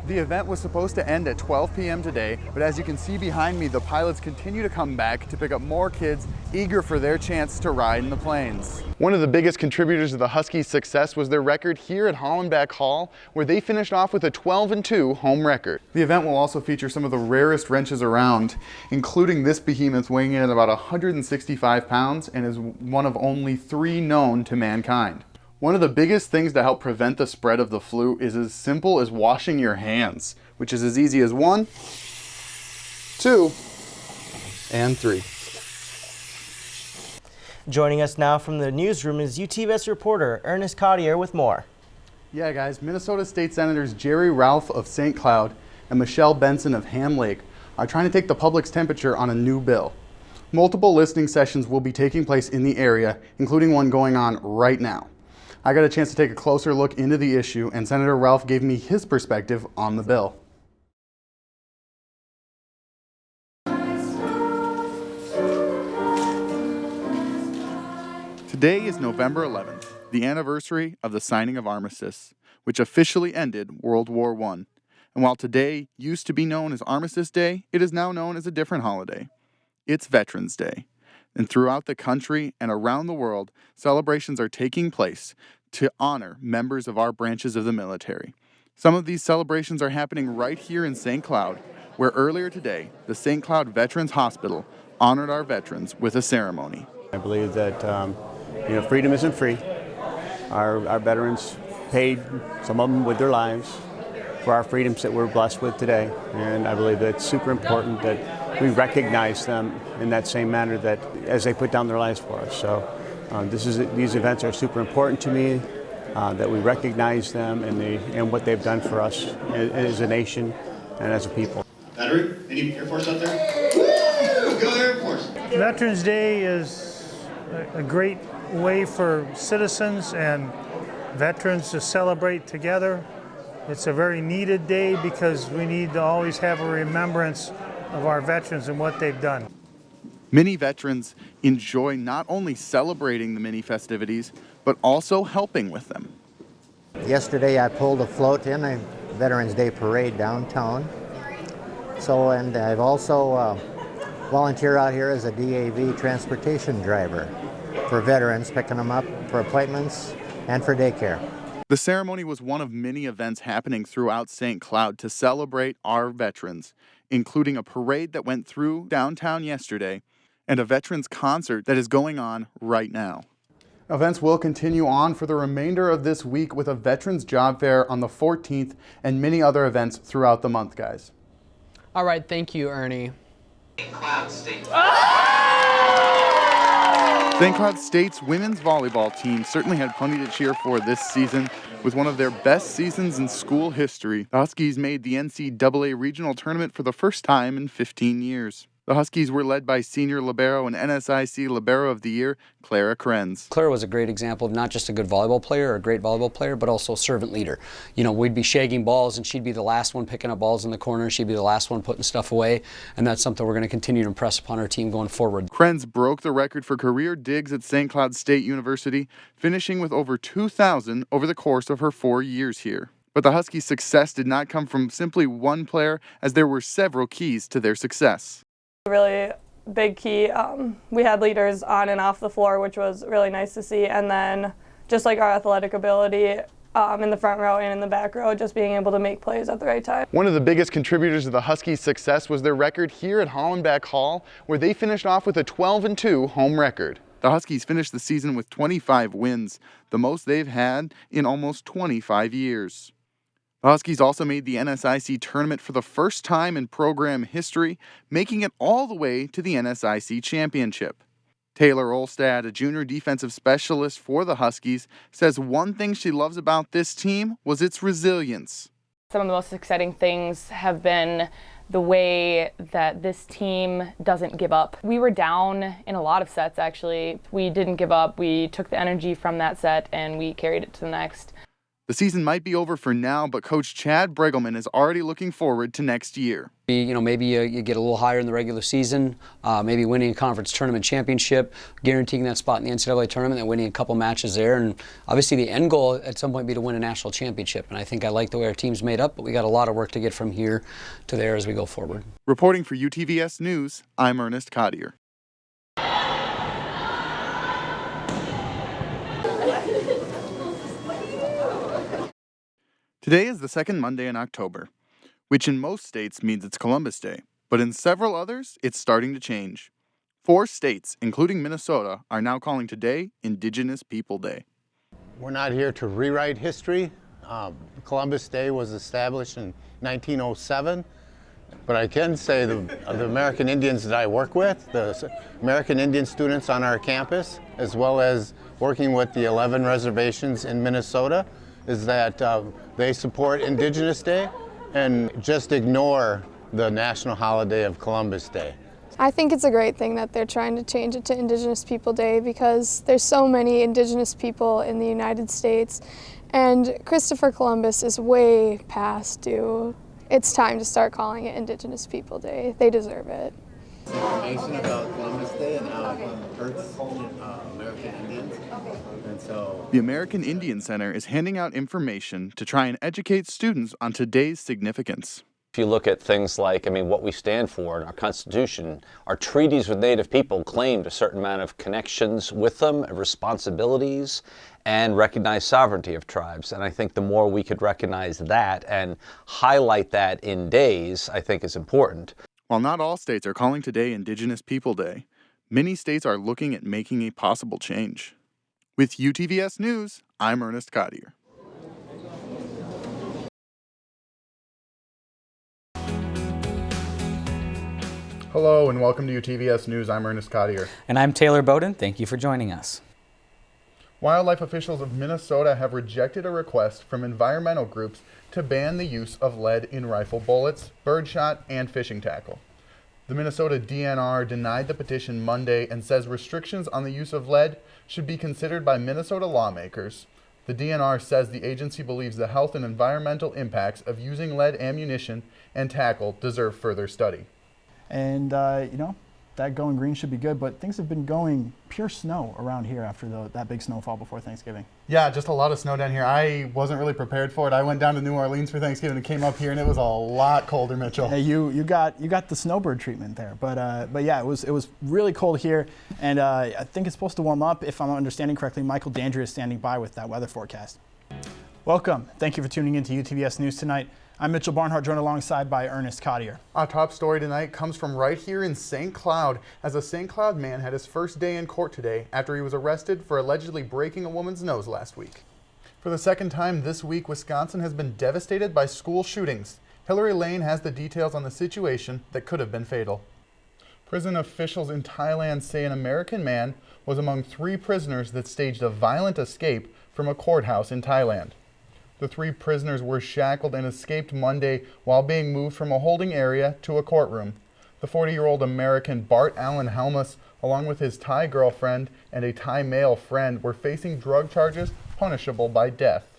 The event was supposed to end at 12 p.m. today, but as you can see behind me, the pilots continue to come back to pick up more kids eager for their chance to ride in the planes. One of the biggest contributors to the Huskies' success was their record here at Hollenbeck Hall, where they finished off with a 12-2 home record. The event will also feature some of the rarest wrenches around, including this behemoth weighing in at about 165 pounds and is one of only 3 known to mankind. One of the biggest things to help prevent the spread of the flu is as simple as washing your hands, which is as easy as 1, 2, and 3. Joining us now from the newsroom is UTVS reporter Ernie Cottier with more. Yeah, guys, Minnesota State Senators Jerry Ralph of St. Cloud and Michelle Benson of Ham Lake are trying to take the public's temperature on a new bill. Multiple listening sessions will be taking place in the area, including one going on right now. I got a chance to take a closer look into the issue, and Senator Ralph gave me his perspective on the bill. Today is November 11th, the anniversary of the signing of Armistice, which officially ended World War I. And while today used to be known as Armistice Day, it is now known as a different holiday. It's Veterans Day. And throughout the country and around the world, celebrations are taking place to honor members of our branches of the military. Some of these celebrations are happening right here in St. Cloud, where earlier today, the St. Cloud Veterans Hospital honored our veterans with a ceremony. I believe that freedom isn't free. Our veterans paid, some of them with their lives, for our freedoms that we're blessed with today. And I believe that it's super important that we recognize them in that same manner that as they put down their lives for us. So these events are super important to me, that we recognize them and what they've done for us as a nation and as a people. Battery, any Air Force out there? Woo! Go Air Force! Veterans Day is a great way for citizens and veterans to celebrate together. It's a very needed day because we need to always have a remembrance of our veterans and what they've done. Many veterans enjoy not only celebrating the many festivities, but also helping with them. Yesterday I pulled a float in a Veterans Day parade downtown. And I've also volunteer out here as a DAV transportation driver for veterans, picking them up for appointments and for daycare. The ceremony was one of many events happening throughout St. Cloud to celebrate our veterans, including a parade that went through downtown yesterday and a veterans concert that is going on right now. Events will continue on for the remainder of this week with a Veterans Job Fair on the 14th and many other events throughout the month, guys. All right, thank you, Ernie. St. Cloud State's women's volleyball team certainly had plenty to cheer for this season. With one of their best seasons in school history, the Huskies made the NCAA regional tournament for the first time in 15 years. The Huskies were led by senior libero and NSIC Libero of the Year, Clara Krenz. Clara was a great example of not just a good volleyball player or a great volleyball player, but also a servant leader. You know, we'd be shagging balls and she'd be the last one picking up balls in the corner. She'd be the last one putting stuff away. And that's something we're going to continue to impress upon our team going forward. Krenz broke the record for career digs at St. Cloud State University, finishing with over 2,000 over the course of her 4 years here. But the Huskies' success did not come from simply one player, as there were several keys to their success. Really big key. We had leaders on and off the floor, which was really nice to see. And then just like our athletic ability in the front row and in the back row, just being able to make plays at the right time. One of the biggest contributors to the Huskies' success was their record here at Hollenbeck Hall, where they finished off with a 12-2 home record. The Huskies finished the season with 25 wins, the most they've had in almost 25 years. The Huskies also made the NSIC tournament for the first time in program history, making it all the way to the NSIC championship. Taylor Olstad, a junior defensive specialist for the Huskies, says one thing she loves about this team was its resilience. Some of the most exciting things have been the way that this team doesn't give up. We were down in a lot of sets, actually. We didn't give up. We took the energy from that set and we carried it to the next. The season might be over for now, but Coach Chad Bregelman is already looking forward to next year. Maybe you get a little higher in the regular season, maybe winning a conference tournament championship, guaranteeing that spot in the NCAA tournament, and winning a couple matches there. And obviously the end goal at some point be to win a national championship. And I think I like the way our team's made up, but we got a lot of work to get from here to there as we go forward. Reporting for UTVS News, I'm Ernest Cottier. Today is the second Monday in October, which in most states means it's Columbus Day, but in several others, it's starting to change. 4 states, including Minnesota, are now calling today Indigenous People Day. We're not here to rewrite history. Columbus Day was established in 1907, but I can say the American Indians that I work with, the American Indian students on our campus, as well as working with the 11 reservations in Minnesota, is that they support Indigenous Day and just ignore the national holiday of Columbus Day. I think it's a great thing that they're trying to change it to Indigenous People Day because there's so many Indigenous people in the United States, and Christopher Columbus is way past due. It's time to start calling it Indigenous People Day. They deserve it. Information about Columbus Day and how it hurts American Indians. And so the American Indian Center is handing out information to try and educate students on today's significance. If you look at things like, what we stand for in our Constitution, our treaties with Native people claimed a certain amount of connections with them, responsibilities, and recognize sovereignty of tribes. And I think the more we could recognize that and highlight that in days, I think is important. While not all states are calling today Indigenous People Day, many states are looking at making a possible change. With UTVS News, I'm Ernest Cottier. Hello and welcome to UTVS News. I'm Ernest Cottier. And I'm Taylor Bowden. Thank you for joining us. Wildlife officials of Minnesota have rejected a request from environmental groups to ban the use of lead in rifle bullets, birdshot, and fishing tackle. The Minnesota DNR denied the petition Monday and says restrictions on the use of lead should be considered by Minnesota lawmakers. The DNR says the agency believes the health and environmental impacts of using lead ammunition and tackle deserve further study. And, that going green should be good, but things have been going pure snow around here after that big snowfall before Thanksgiving. Yeah, just a lot of snow down here. I wasn't really prepared for it. I went down to New Orleans for Thanksgiving and came up here, and it was a lot colder, Mitchell. Hey, you got the snowbird treatment there, but yeah, it was really cold here, and I think it's supposed to warm up. If I'm understanding correctly, Michael Dandry is standing by with that weather forecast. Welcome. Thank you for tuning in to UTVS News tonight. I'm Mitchell Barnhart, joined alongside by Ernest Cottier. Our top story tonight comes from right here in St. Cloud, as a St. Cloud man had his first day in court today after he was arrested for allegedly breaking a woman's nose last week. For the second time this week, Wisconsin has been devastated by school shootings. Hillary Lane has the details on the situation that could have been fatal. Prison officials in Thailand say an American man was among 3 prisoners that staged a violent escape from a courthouse in Thailand. The 3 prisoners were shackled and escaped Monday while being moved from a holding area to a courtroom. The 40-year-old American Bart Allen Helmus, along with his Thai girlfriend and a Thai male friend, were facing drug charges punishable by death.